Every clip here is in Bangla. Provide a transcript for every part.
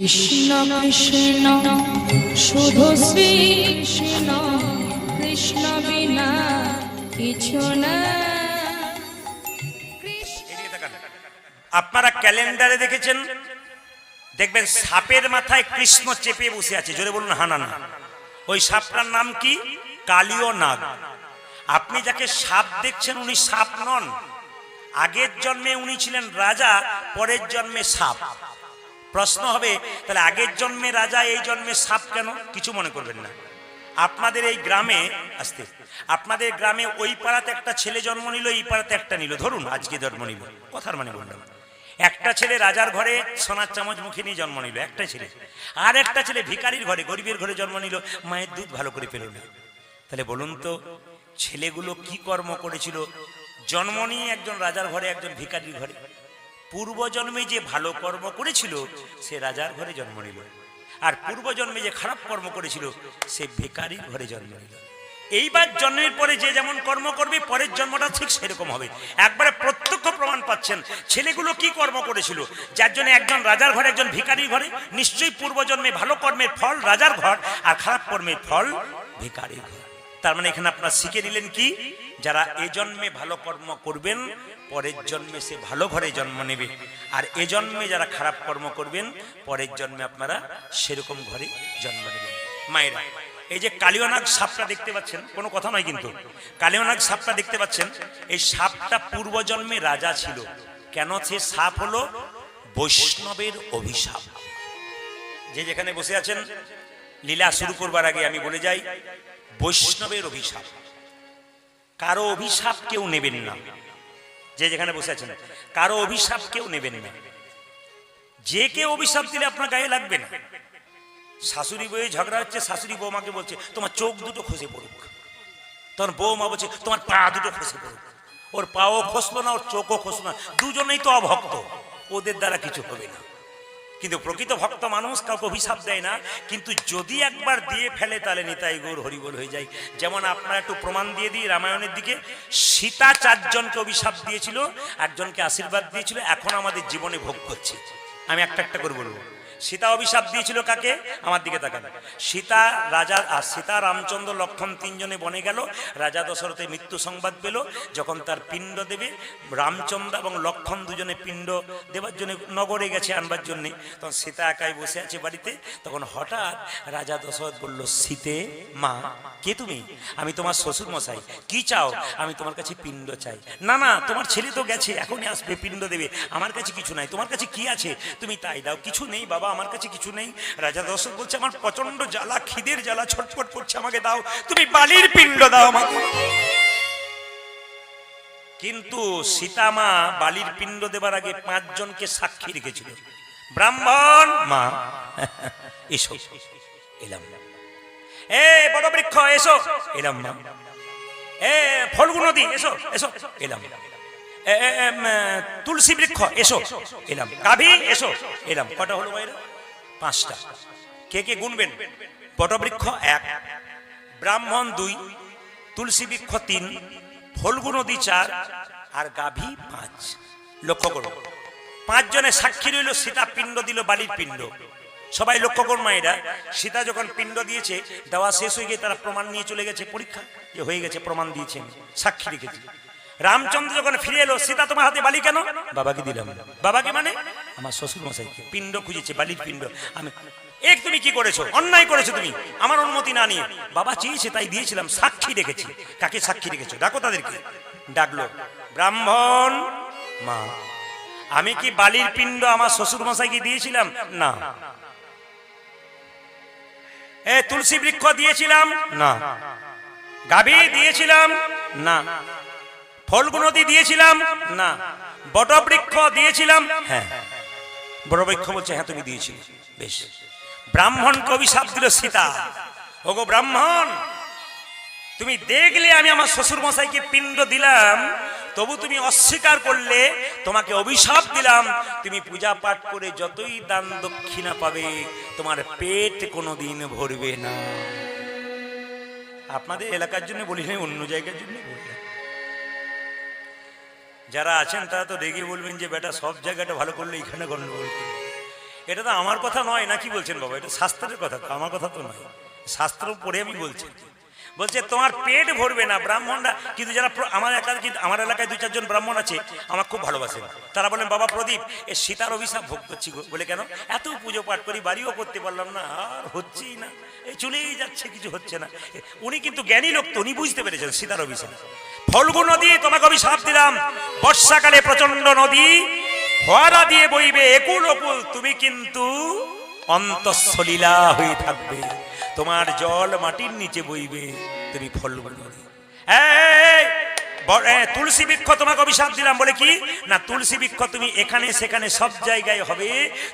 কৃষ্ণ কৃষ্ণ শুধু শ্রী কৃষ্ণ, কৃষ্ণ বিনা কিছু না। আপনারা ক্যালেন্ডারে দেখেছেন, দেখবেন সাপের মাথায় কৃষ্ণ চেপে বসে আছে। জোরে বলুন হানা না। ওই সাপটার নাম কি? কালীয় নাগ। আপনি যাকে সাপ দেখছেন উনি সাপ নন। আগের জন্মে উনি ছিলেন রাজা, পরের জন্মে সাপ। প্রশ্ন হবে, তাহলে আগের জন্মে রাজা, এই জন্মে সাপ কেন? কিছু মনে করবেন না। আপনাদের এই গ্রামে আসতে, আপনাদের গ্রামে ওই পাড়াতে একটা ছেলে জন্ম নিল, এই পাড়াতে একটা নিল। ধরুন আজকে জন্ম নিল, কথার মানে বললাম। একটা ছেলে রাজার ঘরে সোনার চামচ মুখে নিয়ে জন্ম নিল, একটা ছেলে। আর একটা ছেলে ভিখারির ঘরে, গরিবের ঘরে জন্ম নিল, মায়ের দুধ ভালো করে পেল না। তাহলে বলুন তো, ছেলেগুলো কি কর্ম করেছিল? জন্ম নিয়ে একজন রাজার ঘরে, একজন ভিখারির ঘরে। পূর্বজন্মে যে ভালো কর্ম করেছিল সে রাজার ঘরে জন্ম নিল, আর পূর্বজন্মে যে খারাপ কর্ম করেছিল সে ভিখারির ঘরে জন্ম নিল। এইবার জন্মের পরে যে যেমন কর্ম করবে, পরের জন্মটা ঠিক সেরকম হবে। একবারে প্রত্যক্ষ প্রমাণ পাচ্ছেন ছেলেগুলো কি কর্ম করেছিল। যার জন্য একজন রাজার ঘরে, একজন ভিখারির ঘরে, নিশ্চয়ই পূর্বজন্মে ভালো কর্মের ফল রাজার ঘর, আর খারাপ কর্মের ফল ভিখারির ঘর। তার মানে এখানে আপনারা শিখে নিলেন কি, যারা এ জন্মে ভালো কর্ম করবেন পরের জন্মে সে ভালো ঘরে জন্ম নেবে, আর এ জন্মে যারা খারাপ কর্ম করবেন পরের জন্মে আপনারা সেরকম ঘরে জন্ম নেবেন। মায়েরা, এই যে কালীয়নাগ সাপটা দেখতে পাচ্ছেন, কোনো কথা নয় কিন্তু, কালীয়নাগ সাপটা দেখতে পাচ্ছেন, এই সাপটা পূর্বজন্মে রাজা ছিল। কেন সে সাপ হলো? বৈষ্ণবের অভিশাপ। যে যেখানে বসে আছেন, লীলা শুরু করবার আগে আমি বলে যাই, বৈষ্ণবের অভিশাপ। কারো অভিশাপ কেউ নেবেন না। যে যেখানে বসে আছেন, কারো অভিশাপ কেউ নেবেন না। যে কেউ অভিশাপ দিলে আপনার গায়ে লাগবে না। শাশুড়ি বউয়ে ঝগড়া হচ্ছে, শাশুড়ি বৌমাকে বলছে তোমার চোখ দুটো খসে পড়ুক, তখন বৌমা বলছে তোমার পা দুটো খসে পড়ুক। ওর পাও খসলো না, ওর চোখও খসলো না, দুজনেই তো অভক্ত, ওদের দ্বারা কিছু হবে না। কিন্তু প্রকৃত ভক্ত মানুষ কাউকে অভিশাপ দেয় না, কিন্তু যদি একবার দিয়ে ফেলে তাহলে নিতাই গৌর হরিবল হয়ে যায়। যেমন আপনারা একটু প্রমাণ দিয়ে দিই রামায়ণের দিকে। সীতা 4 জনকে অভিশাপ দিয়েছিল, একজনকে আশীর্বাদ দিয়েছিল, এখন আমাদের জীবনে ভোগ করছে। আমি একটা একটা করে বলবো। সীতা অভিশাপ দিয়েছিল কাকে? আমার দিকে তাকান। সীতা রাজা, আর সীতা রামচন্দ্র লক্ষণ 3 জনে বনে গেল। রাজা দশরথের মৃত্যু সংবাদ পেল। যখন তার পিণ্ড দেবে, রামচন্দ্র এবং লক্ষণ দুজনে পিণ্ড দেবার জন্য নগরে গেছে আনবার জন্যে, তখন সীতা একাই বসে আছে বাড়িতে। তখন হঠাৎ রাজা দশরথ বলল, সীতে মা, কে তুমি? আমি তোমার শ্বশুর মশাই, কি চাও? আমি তোমার কাছে পিণ্ড চাই। না না, তোমার ছেলে তো গেছে, এখনই আসবে, পিণ্ড দেবে, আমার কাছে কিছু নাই, তোমার কাছে কি আছে তুমি তাই দাও। কিছু নেই বাবা, আমার কাছে কিছু নেই। রাজা দশরথ বলছে, আমার প্রচন্ড জ্বালা, খিদের জ্বালা, ছটফট করছে, আমাকে দাও, তুমি বালির পিণ্ড দাও আমাকে। কিন্তু সীতামা বালির পিণ্ড দেবার আগে 5 জনকে সাক্ষী রেখেছিল। ব্রাহ্মণ মা এসো, এলাম। এ বটবৃক্ষ এসো, এলাম মা। এ ফল্গু নদী এসো, এসো, এলাম। তুলসী বৃক্ষ এসো, এলাম। গাভী এসো, এলাম। কটা হলো ভাইরা? 5টা। কে কে গুনবেন? বটবৃক্ষ 1, ব্রাহ্মণ 2, তুলসী বৃক্ষ 3, ফল্গু নদী 4, আর গাভী 5। লক্ষ্য করো, 5 জনে সাক্ষী রইল। সীতা পিণ্ড দিল, বালির পিণ্ড। সবাই লক্ষ্য করুন মায়েরা, সীতা যখন পিণ্ড দিয়েছে, দেওয়া শেষ হয়ে গিয়ে তারা প্রমাণ নিয়ে চলে গেছে পরীক্ষা, যে হয়ে গেছে, প্রমাণ দিয়েছেন, সাক্ষী রেখেছে। রামচন্দ্র যখন ফিরে এলো, সীতা তোমার হাতে বালি কেন? বাবাকে দিলাম। বাবাকে মানে আমার শ্বশুর মশাইকে। পিণ্ড খুঁজেছে, বালির পিণ্ড। আমি তুমি কি করেছো? অন্যায় করেছো তুমি, আমার অনুমতি না নিয়ে। বাবা চেয়েছে তাই দিয়েছিলাম, সাক্ষী রেখেছি। কাকে সাক্ষী রেখেছো? ডাকো তাদেরকে। ডাকলো। ব্রাহ্মণ মা, আমি কি বালির পিণ্ড আমার শ্বশুর মশাইকে দিয়েছিলাম? না। তুলসী বৃক্ষ দিয়েছিলাম? না। গাভী দিয়েছিলাম? না। ফল্গু নদী দিয়েছিলাম? না। বটবৃক্ষ দিয়েছিলাম? হ্যাঁ। বটবৃক্ষ বলছে হ্যাঁ তুমি দিয়েছিলে। বেশ। ব্রাহ্মণকে অভিশাপ দিল সীতা, ওগো ব্রাহ্মণ, তুমি দেখলে আমি আমার শ্বশুর মশাইকে পিণ্ড দিলাম, তবু তুমি অস্বীকার করলে, তোমাকে অভিশাপ দিলাম, তুমি পূজা পাঠ করে যতই দান দক্ষিণা পাবে, তোমার পেট কোনোদিন ভরবে না। আপনাদের এলাকার জন্য বলি নাই, অন্য জায়গার জন্য বললাম। যারা আছেন তারা তো রেগে বলবেন যে বেটা সব জায়গাটা ভালো করলে এখানে গন্ডগোল করবে। এটা তো আমার কথা নয়, না কি বলছেন বাবা? এটা শাস্ত্রের কথা, তো আমার কথা তো নয়। শাস্ত্র পড়ে আমি বলছি। বলছে তোমার পেট ভরবে না ব্রাহ্মণরা, কিন্তু যারা আমার এলাকায় 2-4 জন ব্রাহ্মণ আছে আমার খুব ভালোবাসেন। তারা বলেন বাবা প্রদীপ এ সীতার অভিশাপ ভোগ করছি গো। বলে কেন? এত পুজো পাঠ করি, বাড়িও করতে পারলাম না, আর হচ্ছেই না, এই চলেই যাচ্ছে, কিছু হচ্ছে না। উনি কিন্তু জ্ঞানী লোক, তো উনি বুঝতে পেরেছেন সীতার অভিশাপ। ফল্গু নদী তোমাকে অভিশাপ দিলাম, বর্ষাকালে প্রচন্ড নদী ফোয়ারা দিয়ে বইবে একুল অকুল, তুমি কিন্তু অন্তঃসলীলা হয়ে থাকবে, তোমার জল মাটির নিচে বইবে, তুমি ফল্গু নদী। তুলসী বৃক্ষ তোমাকে অভিশাপ দিলাম, বলে কি না তুলসী বৃক্ষ তুমি এখানে সেখানে সব জায়গায় হবে,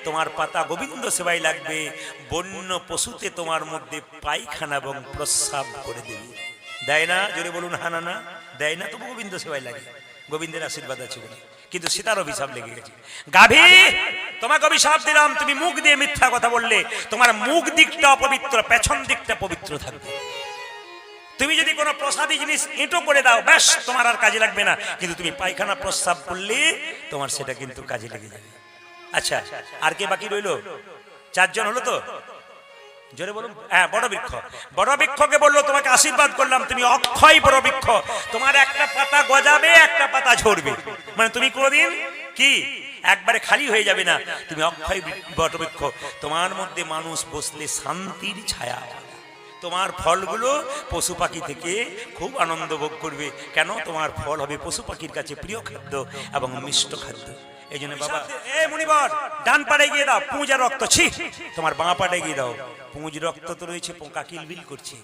তোমার পাতা গোবিন্দ সেবায় লাগবে, বন্য পশুতে তোমার মধ্যে পায়খানা এবং প্রস্রাব করে দেবে। দেয় না? জোরে বলুন হা না না। দেয় না, তবু গোবিন্দ সেবায় লাগে, গোবিন্দের আশীর্বাদ আছে বলে। কিন্তু সীতার অভিশাপ লেগে গেছে। গাভী তোমাকে অভিশাপ দিলাম, তুমি মুখ দিয়ে মিথ্যা কথা বললে, তোমার মুখ দিকটা অপবিত্র, পেছন দিকটা পবিত্র থাকবে। তুমি যদি কোনো প্রসাদী জিনিস এঁটো করে দাও, ব্যাস তোমার আর কাজে লাগবে না, কিন্তু তুমি পায়খানা প্রস্রাব করলে তোমার সেটা কিন্তু কাজে লেগে যাবে। আচ্ছা, আর কে বাকি রইল? 4 জন হলো তো? জোরে বলুন। হ্যাঁ, বড় বৃক্ষ। বড় বৃক্ষকে বললো তোমাকে আশীর্বাদ করলাম, তুমি অক্ষয় বড় বৃক্ষ, তোমার একটা পাতা গজাবে, একটা পাতা ঝরবে, মানে তুমি কোনোদিন কি একবারে খালি হয়ে যাবে না, তুমি অক্ষয় বড় বৃক্ষ। তোমার মধ্যে মানুষ বসলে শান্তির ছায়া, তোমার ফলগুলো পশু পাখি থেকে খুব আনন্দ ভোগ করবে। কেন? তোমার ফল হবে পশু পাখির কাছে প্রিয় খাদ্য এবং মিষ্ট খাদ্য। এই জন্য বাবা, এ মুনিবর, ডান পাড়ে গিয়ে দাও পুঁজ আর রক্ত, ছি, তোমার বাঁ পাড়ে গিয়ে দাও পুঁজ, রক্ত তো রয়েছে, পোকা কিলবিল করছে।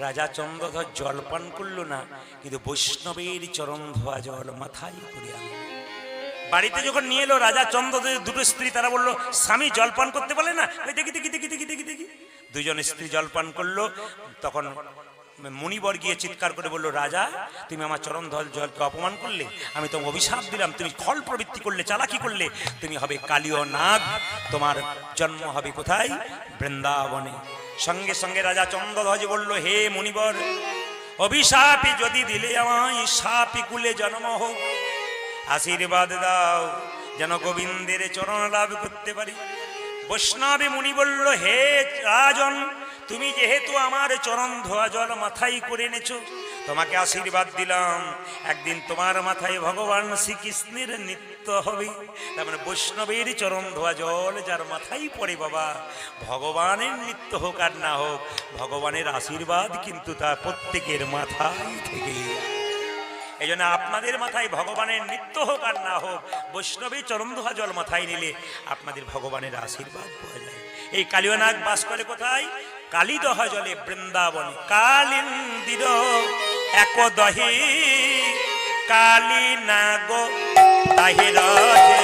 রাজা চন্দ্রধর জল পান করলো না, কিন্তু বৈষ্ণবের চরণ ধোয়া জল মাথায় করে আনলো। বাড়িতে যখন নিয়ে এলো রাজা চন্দ্রধরের 2টো স্ত্রী, তারা বললো স্বামী জল পান করতে পারলে না? দেখি দেখি দেখি দেখি দেখি দেখি 2 জন স্ত্রী জল পান করলো। তখন মুনিবর গিয়ে চিৎকার করে বললো, রাজা তুমি আমার চরণ ধল জলকে অপমান করলে, আমি তোমাকে অভিশাপ দিলাম, তুমি খল প্রবৃত্তি করলে, চালাকি করলে, তুমি হবে কালীয় নাগ, তোমার জন্ম হবে কোথায়? বৃন্দাবনে। সঙ্গে সঙ্গে রাজা চন্দ্রধ্বজ বলল, হে মুনিবর, অভিশাপে যদি দিলে আমায় সাপি কুলে জন্ম হোক, আশীর্বাদ দাও যেন গোবিন্দের চরণ লাভ করতে পারি। বৈষ্ণবে মুনি বলল, হে রাজন, তুমি যেহেতু আমার চরণ ধোয়া জল মাথায় করে এনেছো, তোমাকে আশীর্বাদ দিলাম, একদিন তোমার মাথায় ভগবান শ্রীকৃষ্ণের নৃত্য হবে। তার মানে বৈষ্ণবের চরণ ধোয়া জল যার মাথায় পড়ে বাবা, ভগবানের নৃত্য হোক আর না হোক, ভগবানের আশীর্বাদ কিন্তু তার প্রত্যেকের মাথায় থেকে। এই জন্য আপনাদের মাথায় ভগবানের নৃত্য হোক আর না হোক, বৈষ্ণবের চরণ ধোয়া জল মাথায় নিলে আপনাদের ভগবানের আশীর্বাদ পাওয়া যায়। এই কালীয় নাগ বাস করে কোথায়? কালী দহা জলে বৃন্দাবনে। কালিন্দির এক দহে কালী নাগ তাহে রাজে।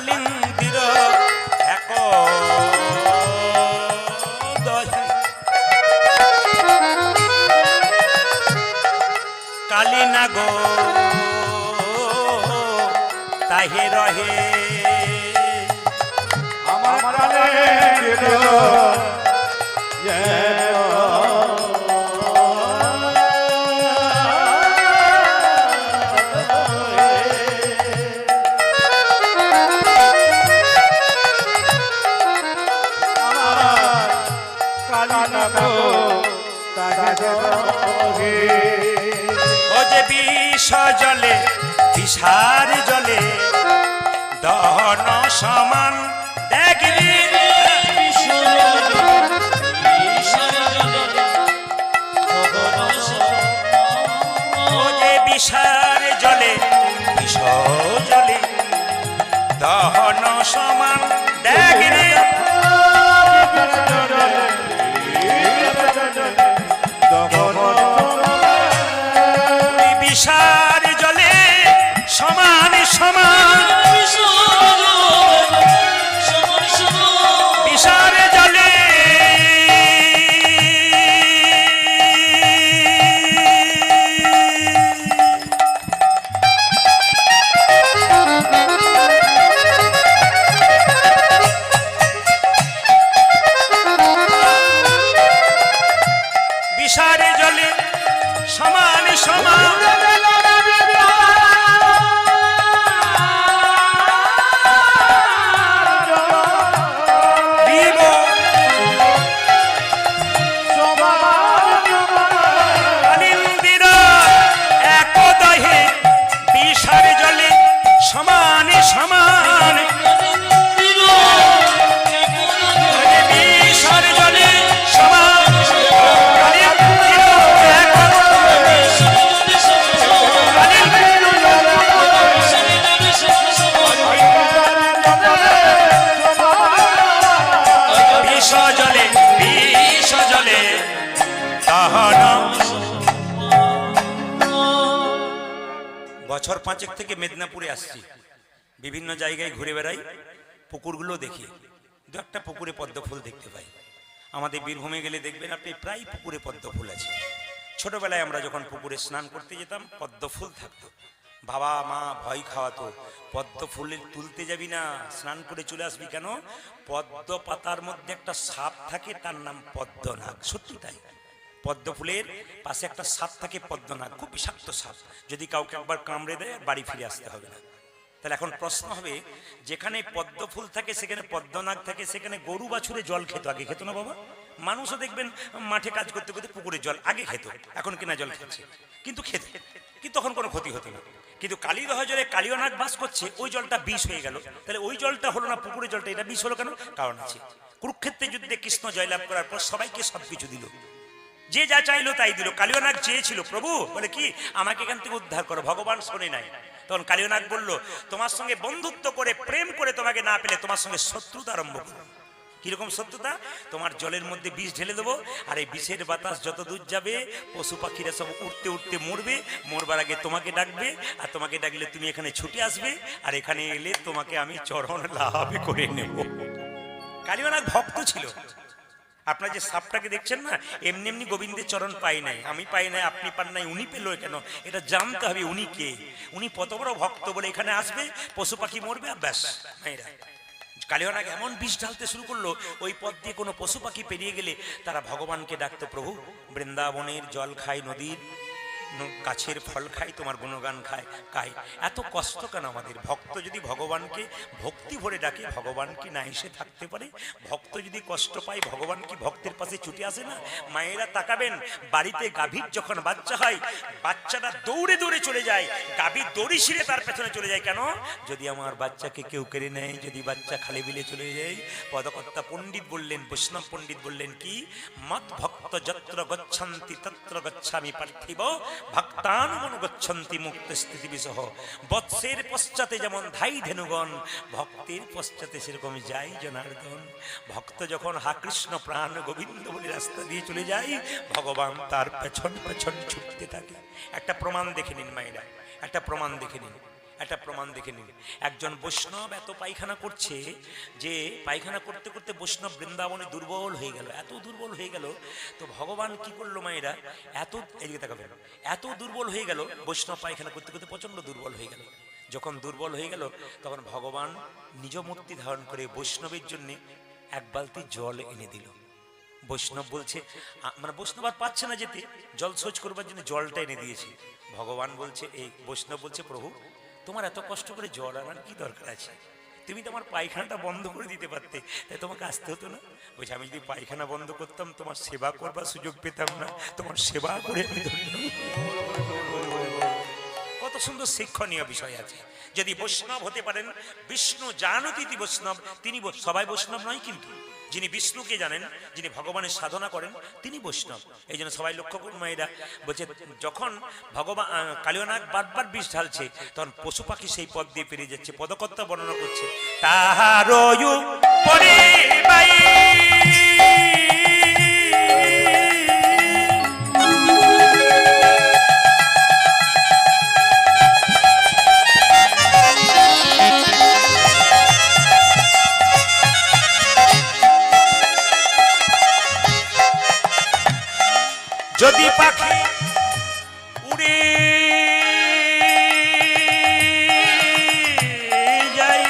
কালিন্দির এক দহে কালী নাগ তাহে রহে। আমার ও যে বিষ জলে বিষার জলে দহন সমান দেখবি, ও যে বিষার জলে বিষ জলে দহন সমান দেখবি, বিষার জলে সমান বছর 5 থেকে মেদিনীপুরে আসছি, বিভিন্ন জায়গায় ঘুরে বেড়াই, পুকুরগুলো দেখি, দু একটা পুকুরে পদ্ম ফুল দেখতে পাই। আমাদের বীরভূমে গেলে দেখবেন আপনি প্রায় পুকুরে পদ্ম ফুল আছে। ছোটবেলায় আমরা যখন পুকুরে স্নান করতে যেতাম পদ্ম ফুল থাকতো, বাবা মা ভয় খাওয়াতো, পদ্ম ফুলে তুলতে যাবি না, স্নান করে চলে আসবি। কেন? পদ্ম পাতার মধ্যে একটা সাপ থাকে, তার নাম পদ্মনাগ। সত্যি তাই, পদ্ম ফুলের পাশে একটা সাপ থাকে পদ্মনাগ, খুব বিষাক্ত সাপ, যদি কাউকে একবার কামড়ে দেয় বাড়ি ফিরে আসতে হবে না। তাহলে এখন প্রশ্ন হবে, যেখানে পদ্ম ফুল থাকে সেখানে পদ্মনাগ থাকে, সেখানে গরু বাছুরে জল খেত, আগে খেত না বাবা? মানুষও দেখবেন মাঠে কাজ করতে করতে পুকুরে জল আগে খেত, এখন কিনা জল খাচ্ছে, কিন্তু খেত, কিন্তু তখন কোনো ক্ষতি হতো না। কিন্তু কালীদহ জলে কালীয় নাগ বাস করছে, ওই জলটা বিষ হয়ে গেল। তাহলে ওই জলটা হলো না পুকুরের জলটা, এটা বিষ হলো কেন? কারণ আছে। কুরুক্ষেত্রের যুদ্ধে কৃষ্ণ জয়লাভ করার পর সবাইকে সবকিছু দিল, যে যা চাইলো তাই দিল। কালীয় নাগ চেয়েছিল, প্রভু বলে কি আমাকে এখান থেকে উদ্ধার করো, ভগবান শোনে নাই। তখন কালীয় নাগ বলল, তোমার সঙ্গে বন্ধুত্ব করে প্রেম করে তোমাকে না পেলে তোমার সঙ্গে শত্রুতা আরম্ভ করো। কিরকম শত্রুতা? তোমার জলের মধ্যে বিষ ঢেলে দেবো, আর এই বিষের বাতাস যত দূর যাবে পশু পাখিরা সব উঠতে উঠতে মরবে, মরবার আগে তোমাকে ডাকবে, আর তোমাকে ডাকলে তুমি এখানে ছুটে আসবে, আর এখানে এলে তোমাকে আমি চরণ লাভ করে নেব। কালীয় নাগ ভক্ত ছিল। আপনার যে সাপটাকে দেখছেন না, এমনি এমনি গোবিন্দের চরণ পাই নাই, আমি পাই নাই, আপনি পান নাই, উনি পেল কেন? এটা জানতে হবে উনি কে, উনি কত বড় ভক্ত বলে এখানে আসবে, পশু পাখি মরবে, আর ব্যাস। মেয়েরা কালীয় নাগ এমন বিষ ঢালতে শুরু করলো, ওই পথ দিয়ে কোনো পশু পাখি পেরিয়ে গেলে তারা ভগবানকে ডাকতো, প্রভু বৃন্দাবনের জল খাই, নদীর গাছের ফল খাই, তোমার গুণগান খাই। এত কষ্ট কেন আমাদের? ভক্ত যদি ভগবানকে ভক্তি ভরে ডাকে, ভগবান কি না এসে থাকতে পারে? ভক্ত যদি কষ্ট পায়, ভগবান কি ভক্তের পাশে ছুটে আসে না? মায়েরা তাকাবেন, বাড়িতে গাভীর যখন বাচ্চা হয়, বাচ্চাটা দৌড়ে দৌড়ে চলে যায়, গাভী দড়ি ছিঁড়ে তার পেছনে চলে যায়। কেন? যদি আমার বাচ্চাকে কেউ কেড়ে নেয়, যদি বাচ্চা খালে বিলে চলে যায়। পদকর্তা পণ্ডিত বললেন, বৈষ্ণব পণ্ডিত বললেন কি, মত ভক্ত যত্র গচ্ছন্তি তত্র গচ্ছামি পার্থিব ভক্তানুমন গচ্ছন্তি মুক্ত স্থিতি বিসহ। বৎসের পশ্চাতে যেমন ধাই ধেনুগণ, ভক্তের পশ্চাতে সেরকম যাই জনার্দন। ভক্ত যখন হা কৃষ্ণ প্রাণ গোবিন্দ বলে রাস্তা দিয়ে চলে যায়, ভগবান তার পেছন পেছন ছুটতে থাকে। একটা প্রমাণ দেখে নিন মায়েরা, একটা প্রমাণ দেখে নিন, একটা প্রমাণ দেখে নিন। একজন বৈষ্ণব এত পায়খানা করছে যে পায়খানা করতে করতে বৈষ্ণব বৃন্দাবনে দুর্বল হয়ে গেল, এত দুর্বল হয়ে গেল। তো ভগবান কি করলো মায়েরা, এত এদিকে তাকাবেন, এত দুর্বল হয়ে গেল, বৈষ্ণব পায়খানা করতে করতে প্রচন্ড দুর্বল হয়ে গেল। যখন দুর্বল হয়ে গেল, তখন ভগবান নিজ মূর্তি ধারণ করে বৈষ্ণবের জন্য এক বালতি জল এনে দিল। বৈষ্ণব বলছে, মানে বৈষ্ণব আর পাচ্ছে না যেতে, জল শোচ করবার জন্য জলটা এনে দিয়েছে। ভগবান বলছে, এই বৈষ্ণব বলছে, প্রভু তোমার এত কষ্ট করে জল আনার কি দরকার আছে? তুমি তো আমার পায়খানাটা বন্ধ করে দিতে পারতে, তাই তোমাকে আসতে হতো না। বলছে, আমি যদি পায়খানা বন্ধ করতাম তোমার সেবা করবার সুযোগ পেতাম না, তোমার সেবা করে আমি ধন্য। কত সুন্দর শিক্ষণীয় বিষয় আছে। যদি বৈষ্ণব হতে পারেন, বিষ্ণু জানতীতি বৈষ্ণব, তিনি সবাই বৈষ্ণব নয়, কিন্তু যিনি বিষ্ণুকে জানেন, যিনি ভগবানের সাধনা করেন, তিনি বৈষ্ণব। এই জন্য সবাই লক্ষ্য করুন মায়েরা, বলছে যখন ভগবান কালীয় নাগ বারবার বিষ ঢালছে, তখন পশু পাখি সেই পথ দিয়ে পেরিয়ে যাচ্ছে। পদকর্তা বর্ণনা করছে, তাহার যদি পাখি উড়ে যাই,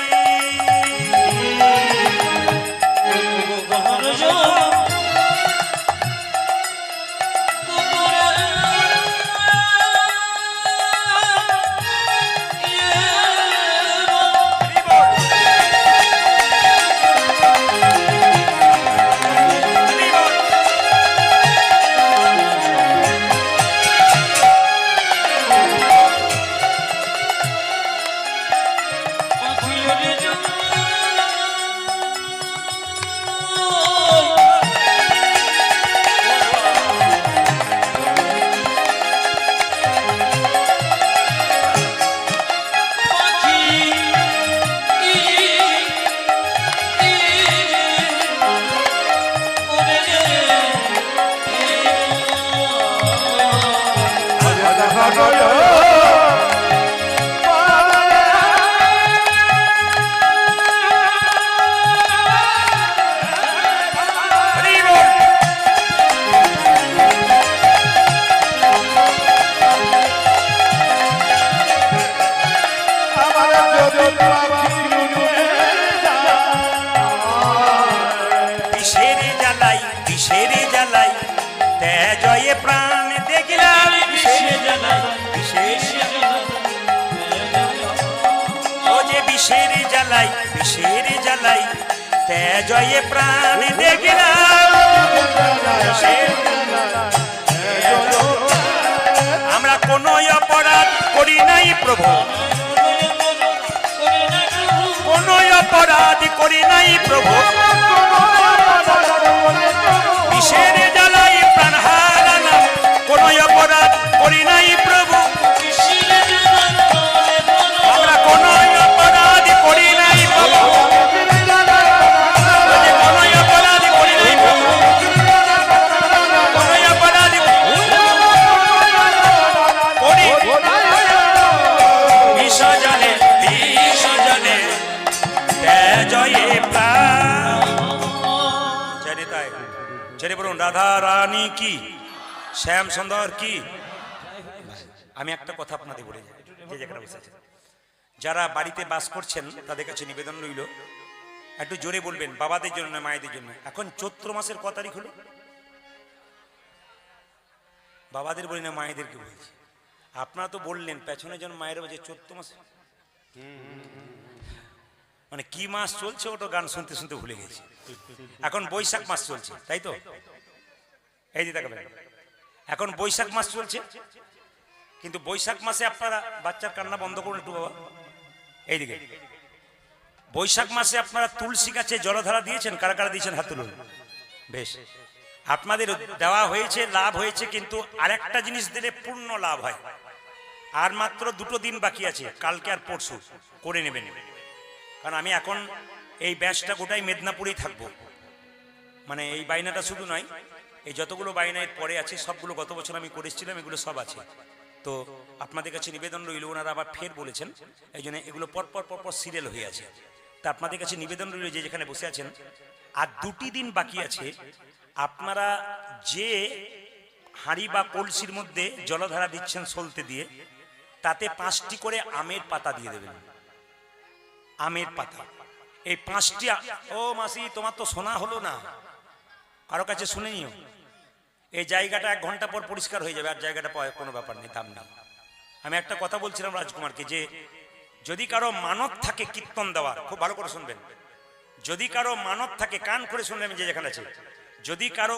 বিষের জ্বালাই তেজয়ে প্রাণ দেখিলাম বিষের জ্বালাই ও যে বিষের জ্বালাই তেজয়ে প্রাণ দেখিলাম। আমরা কোন অপরাধ করি নাই প্রভু, কোন অপরাধ করি নাই প্রভু, বিষের জ্বালাই প্রাণ হারালাম, কোন অপরাধ করি নাই প্রভু, আমরা কোন অপরাধ করি নাই প্রভু, কোন অপরাধ করি নাই প্রভু, কোন অপরাধ করি বিসর্জনে তেজয়ে প্রাণ। ছেড়ে বলুন রাধা রানী কি, শ্যাম সুন্দর কি। আমি একটা কথা আপনাদের বলে যাই, যে যেখানে বসে আছেন, যারা বাড়িতে বাস করছেন তাদের কাছে নিবেদন রইল একটু জোরে বলবেন, বাবাদের জন্য মায়েদের জন্য। এখন চৈত্র মাসের ক তারিখ হলো? বাবাদের বলি না, মায়েদেরকে বলছি। আপনারা তো বললেন পেছনে যেন মায়ের বাজে চৈত্র মাসে, মানে কি মাস চলছে ওটা গান শুনতে শুনতে ভুলে গেছি। এখন বৈশাখ মাস চলছে, তাই তো? এই দিকে তাকাবেন, এখন বৈশাখ মাস চলছে, কিন্তু বৈশাখ মাসে আপনারা বাচ্চার কান্না বন্ধ করুন একটু বাবা। এইদিকে বৈশাখ মাসে আপনারা তুলসী গাছে জলধারা দিয়েছেন? কারা কারা দিয়েছেন হাত তুলুন। বেশ, আপনাদের দেওয়া হয়েছে, লাভ হয়েছে, কিন্তু আরেকটা জিনিস দিলে পূর্ণ লাভ হয়। আর মাত্র 2 দিন বাকি আছে, কালকে আর পরশু করে নেবেন। কারণ আমি এখন এই ব্যাচটা গোটাই মেদিনীপুরেই থাকবো, মানে এই বাইনাটা শুধু নয়, এই যতগুলো বাইনা এর পরে আছে সবগুলো গত বছর আমি করেছিলাম, এগুলো সব আছে। তো আপনাদের কাছে নিবেদন রইল, ওনারা আবার ফের বলেছেন, এই জন্য এগুলো পরপর সিরিয়াল হয়ে আছে। তা আপনাদের কাছে নিবেদন রইল, যে যেখানে বসে আছেন, আর 2 দিন বাকি আছে, আপনারা যে হাঁড়ি বা কলসির মধ্যে জলধারা দিচ্ছেন সলতে দিয়ে, তাতে 5টি করে আমের পাতা দিয়ে দেবেন। আমের পাতা, এই 5টি। ও মাসি, তোমার তো শোনা হলো না, কারো কাছে শুনে নিও। এই জায়গাটা 1 ঘন্টা পর পরিষ্কার হয়ে যাবে, আর জায়গাটা পাওয়া কোনো ব্যাপার নেই, দাম নেই। আমি একটা কথা বলছিলাম রাজকুমারকে, যে যদি কারো মানত থাকে কীর্তন দেওয়ার, খুব ভালো করে শুনবেন, যদি কারো মানত থাকে, কান করে শুনবেন যে যেখানে আছে, যদি কারো